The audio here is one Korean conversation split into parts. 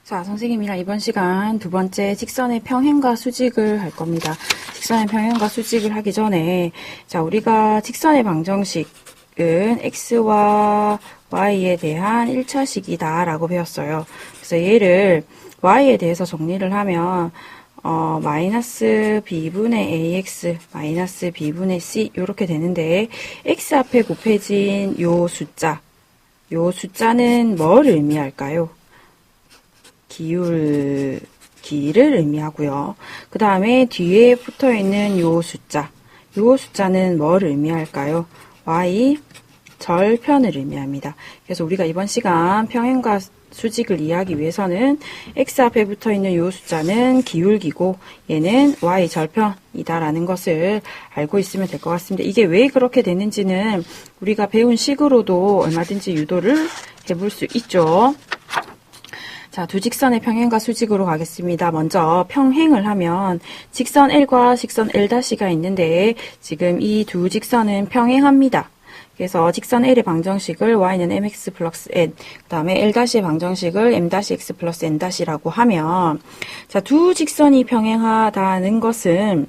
자, 선생님이랑 이번 시간 두 번째 직선의 평행과 수직을 할 겁니다. 직선의 평행과 수직을 하기 전에, 자, 우리가 직선의 방정식은 x와 y에 대한 1차식이다 라고 배웠어요. 그래서 얘를 y에 대해서 정리를 하면 마이너스 b분의 ax 마이너스 b분의 c 이렇게 되는데, x 앞에 곱해진 요 숫자는 뭘 의미할까요? 기를 의미하고요. 그 다음에 뒤에 붙어 있는 요 숫자는 뭘 의미할까요? y 절편을 의미합니다. 그래서 우리가 이번 시간 평행과 수직을 이해하기 위해서는 x 앞에 붙어 있는 요 숫자는 기울기고 얘는 y 절편이다라는 것을 알고 있으면 될 것 같습니다. 이게 왜 그렇게 되는지는 우리가 배운 식으로도 얼마든지 유도를 해볼 수 있죠. 자, 두 직선의 평행과 수직으로 가겠습니다. 먼저 평행을 하면 직선 L과 직선 L'가 있는데 지금 이 두 직선은 평행합니다. 그래서 직선 L의 방정식을 y는 mx 플러스 n, 그 다음에 L'의 방정식을 m-x 플러스 n-라고 하면, 자, 두 직선이 평행하다는 것은,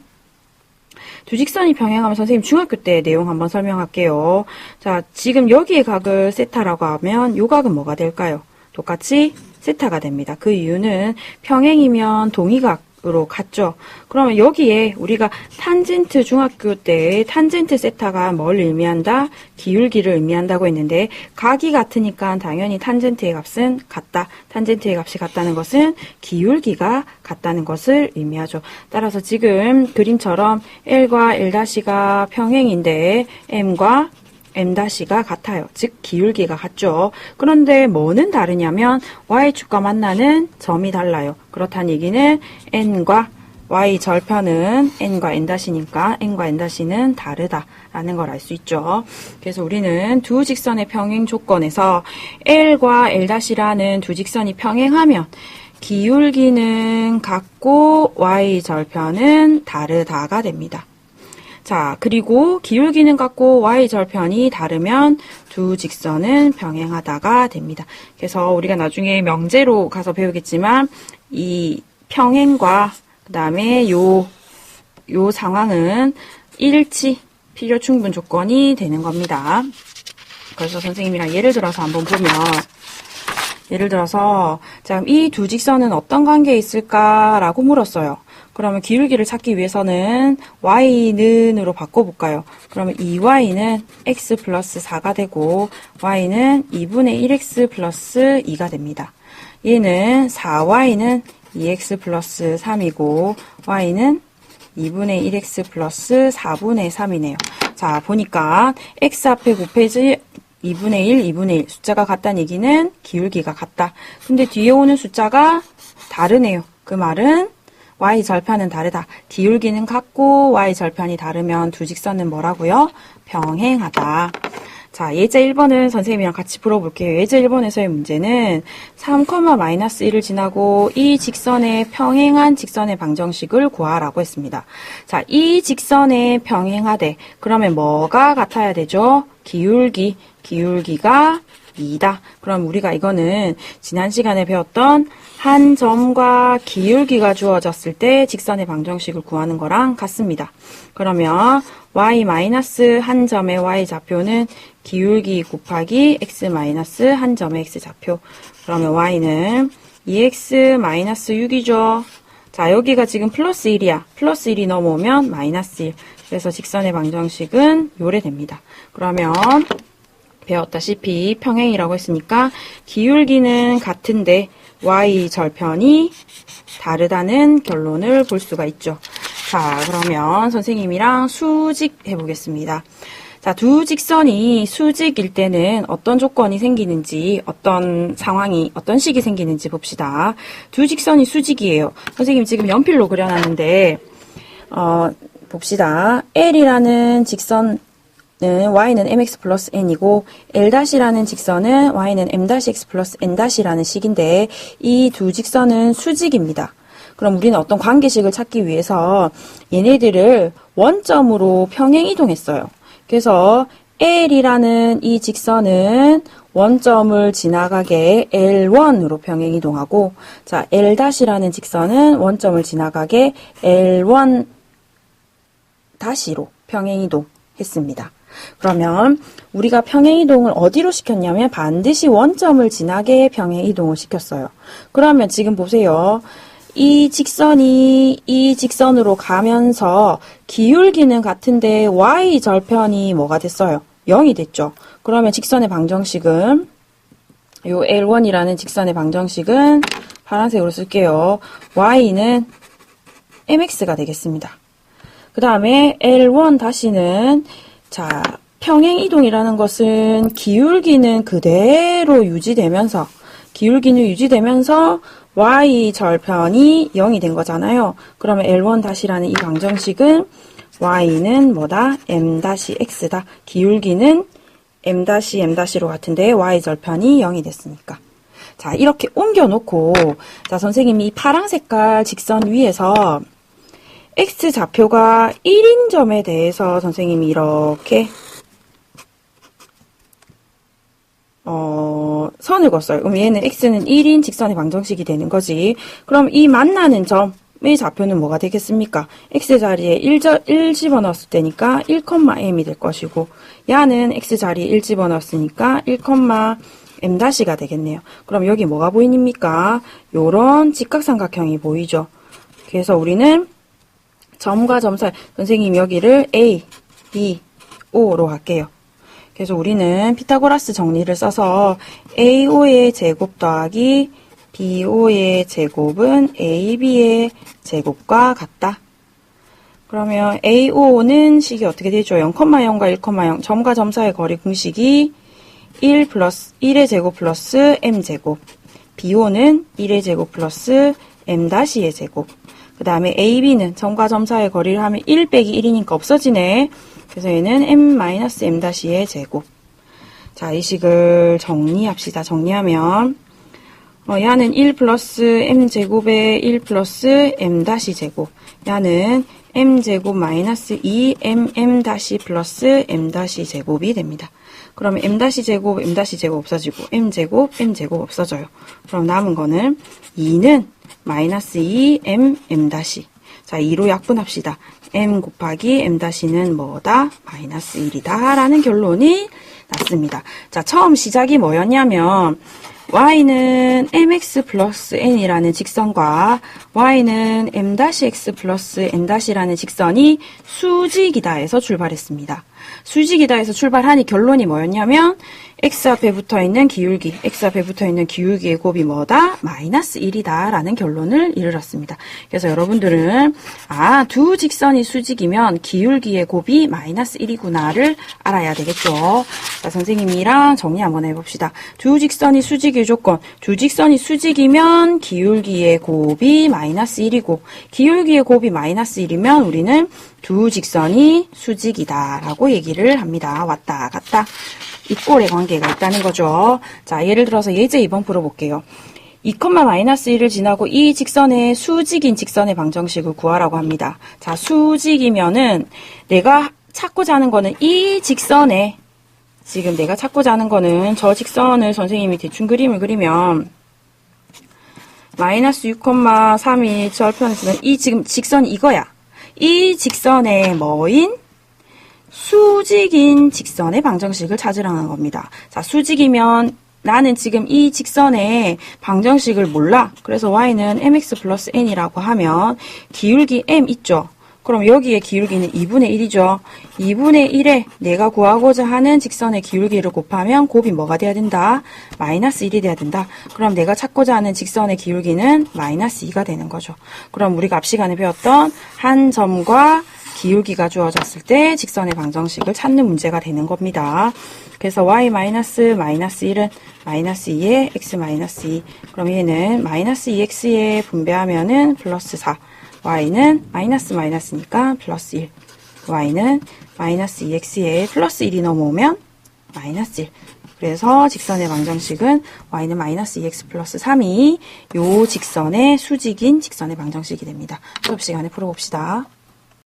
두 직선이 평행하면 선생님 중학교 때 내용 한번 설명할게요. 자, 지금 여기의 각을 세타라고 하면 요 각은 뭐가 될까요? 똑같이 세타가 됩니다. 그 이유는 평행이면 동의각으로 같죠. 그러면 여기에 우리가 탄젠트 중학교 때 탄젠트 세타가 뭘 의미한다? 기울기를 의미한다고 했는데 각이 같으니까 당연히 탄젠트의 값은 같다. 탄젠트의 값이 같다는 것은 기울기가 같다는 것을 의미하죠. 따라서 지금 그림처럼 L과 L'가 평행인데 M과 m-가 같아요. 즉 기울기가 같죠. 그런데 뭐는 다르냐면 y축과 만나는 점이 달라요. 그렇다는 얘기는 n과 y 절편은 n과 n-니까 n과 n-는 다르다라는 걸 알 수 있죠. 그래서 우리는 두 직선의 평행 조건에서 L과 L'라는 두 직선이 평행하면 기울기는 같고 y 절편은 다르다가 됩니다. 자, 그리고 기울기는 같고 y절편이 다르면 두 직선은 평행하다가 됩니다. 그래서 우리가 나중에 명제로 가서 배우겠지만 이 평행과 그 다음에 요 상황은 일치, 필요 충분 조건이 되는 겁니다. 그래서 선생님이랑 예를 들어서 한번 보면 예를 들어서 자, 이 두 직선은 어떤 관계에 있을까라고 물었어요. 그러면 기울기를 찾기 위해서는 y는으로 바꿔볼까요? 그러면 2y는 x 플러스 4가 되고 y는 2분의 1x 플러스 2가 됩니다. 얘는 4y는 2x 플러스 3이고 y는 2분의 1x 플러스 4분의 3이네요. 자, 보니까 x 앞에 곱해지 2분의 1, 2분의 1 숫자가 같다는 얘기는 기울기가 같다. 근데 뒤에 오는 숫자가 다르네요. 그 말은 y절편은 다르다. 기울기는 같고 y절편이 다르면 두 직선은 뭐라고요? 평행하다. 자, 예제 1번은 선생님이랑 같이 풀어볼게요. 예제 1번에서의 문제는 3,-1을 지나고 이 직선에 평행한 직선의 방정식을 구하라고 했습니다. 자, 이 직선에 평행하되 그러면 뭐가 같아야 되죠? 기울기가 2다. 그럼 우리가 이거는 지난 시간에 배웠던 한 점과 기울기가 주어졌을 때 직선의 방정식을 구하는 거랑 같습니다. 그러면 y 마이너스 한 점의 y 좌표는 기울기 곱하기 x 마이너스 한 점의 x 좌표. 그러면 y는 2x 마이너스 6이죠. 자, 여기가 지금 플러스 1이야. 플러스 1이 넘어오면 마이너스 1. 그래서 직선의 방정식은 요래 됩니다. 그러면 배웠다시피 평행이라고 했으니까 기울기는 같은데 y절편이 다르다는 결론을 볼 수가 있죠. 자, 그러면 선생님이랑 수직 해보겠습니다. 자, 두 직선이 수직일 때는 어떤 조건이 생기는지, 어떤 상황이, 어떤 식이 생기는지 봅시다. 두 직선이 수직이에요. 선생님 지금 연필로 그려놨는데, 봅시다. L이라는 직선 y는 mx 플러스 n이고 L'라는 직선은 y는 m-x 플러스 n-라는 식인데 이 두 직선은 수직입니다. 그럼 우리는 어떤 관계식을 찾기 위해서 얘네들을 원점으로 평행 이동했어요. 그래서 L이라는 이 직선은 원점을 지나가게 L1으로 평행이동하고, 자, L-라는 직선은 원점을 지나가게 L1-로 평행이동했습니다. 그러면 우리가 평행이동을 어디로 시켰냐면 반드시 원점을 지나게 평행이동을 시켰어요. 그러면 지금 보세요. 이 직선이 이 직선으로 가면서 기울기는 같은데 y절편이 뭐가 됐어요? 0이 됐죠. 그러면 직선의 방정식은 요 L1이라는 직선의 방정식은 파란색으로 쓸게요. y는 mx가 되겠습니다. 그 다음에 L1 다시는 자 평행이동이라는 것은 기울기는 그대로 유지되면서 y절편이 0이 된 거잖아요. 그러면 L1 다시라는 이 방정식은 y는 뭐다? m-x다. 기울기는 m-로 같은데 y절편이 0이 됐으니까. 자, 이렇게 옮겨놓고 자, 선생님이 이 파란 색깔 직선 위에서 x좌표가 1인 점에 대해서 선생님이 이렇게 선을 그었어요. 그럼 얘는 x는 1인 직선의 방정식이 되는 거지. 그럼 이 만나는 점의 좌표는 뭐가 되겠습니까? x 자리에 1 집어넣었을 때니까 1,m이 될 것이고 야는 x 자리에 1 집어넣었으니까 1,m'가 되겠네요. 그럼 여기 뭐가 보입니까? 요런 직각삼각형이 보이죠. 그래서 우리는 점과 점 사이, 선생님 여기를 A, B, O로 할게요. 그래서 우리는 피타고라스 정리를 써서 AO의 제곱 더하기 BO의 제곱은 AB의 제곱과 같다. 그러면 AO는 식이 어떻게 되죠? 0,0과 1,0. 점과 점 사이의 거리 공식이 1의 제곱 플러스 m제곱. BO는 1의 제곱 플러스 m-의 제곱. 그 다음에 AB는 점과 점 사이의 거리를 하면 1 빼기 1이니까 없어지네. 그래서 얘는 m-m-의 제곱. 자, 이 식을 정리합시다. 정리하면 야는 1 플러스 m제곱에 1 플러스 m-제곱. 야는 m제곱 마이너스 2mm 플러스 m-제곱이 됩니다. 그러면 m-제곱, m-제곱 없어지고 m제곱, m제곱 없어져요. 그럼 남은 거는 2는 마이너스 2mm. 자, 2로 약분합시다. m 곱하기 m-는 뭐다? 마이너스 1이다. 라는 결론이 났습니다. 자, 처음 시작이 뭐였냐면 y는 mx 플러스 n이라는 직선과 y는 m-x 플러스 n-라는 직선이 수직이다 해서 출발했습니다. 수직이다 해서 출발하니 결론이 뭐였냐면 x 앞에 붙어있는 기울기의 곱이 뭐다? 마이너스 1이다 라는 결론을 이르렀습니다. 그래서 여러분들은 두 직선이 수직이면 기울기의 곱이 마이너스 1이구나를 알아야 되겠죠. 자, 선생님이랑 정리 한번 해봅시다. 두 직선이 수직일 조건, 두 직선이 수직이면 기울기의 곱이 마이너스 1이고 기울기의 곱이 마이너스 1이면 우리는 두 직선이 수직이다 라고 얘기를 합니다. 왔다 갔다 이 꼴의 관계가 있다는 거죠. 자, 예를 들어서 예제 2번 풀어볼게요. 2,-1을 지나고 이 직선의 수직인 직선의 방정식을 구하라고 합니다. 자, 수직이면은 내가 찾고자 하는 거는 이 직선에 지금 내가 찾고자 하는 거는 저 직선을 선생님이 대충 그림을 그리면 마이너스 6,3이 절편에서는 이 지금 직선이 이거야. 이 직선의 뭐인? 수직인 직선의 방정식을 찾으라는 겁니다. 자, 수직이면 나는 지금 이 직선의 방정식을 몰라. 그래서 y는 mx 플러스 n이라고 하면 기울기 m 있죠. 그럼 여기에 기울기는 2분의 1이죠. 2분의 1에 내가 구하고자 하는 직선의 기울기를 곱하면 곱이 뭐가 돼야 된다? 마이너스 1이 돼야 된다. 그럼 내가 찾고자 하는 직선의 기울기는 마이너스 2가 되는 거죠. 그럼 우리가 앞 시간에 배웠던 한 점과 기울기가 주어졌을 때 직선의 방정식을 찾는 문제가 되는 겁니다. 그래서 y-1은 마이너스 2에 x-2. 그럼 얘는 마이너스 2x에 분배하면은 플러스 4. y는 마이너스니까 플러스 1. y는 마이너스 2x에 플러스 1이 넘어오면 마이너스 1. 그래서 직선의 방정식은 y는 마이너스 2x 플러스 3이 요 직선의 수직인 직선의 방정식이 됩니다. 수업 시간에 풀어봅시다.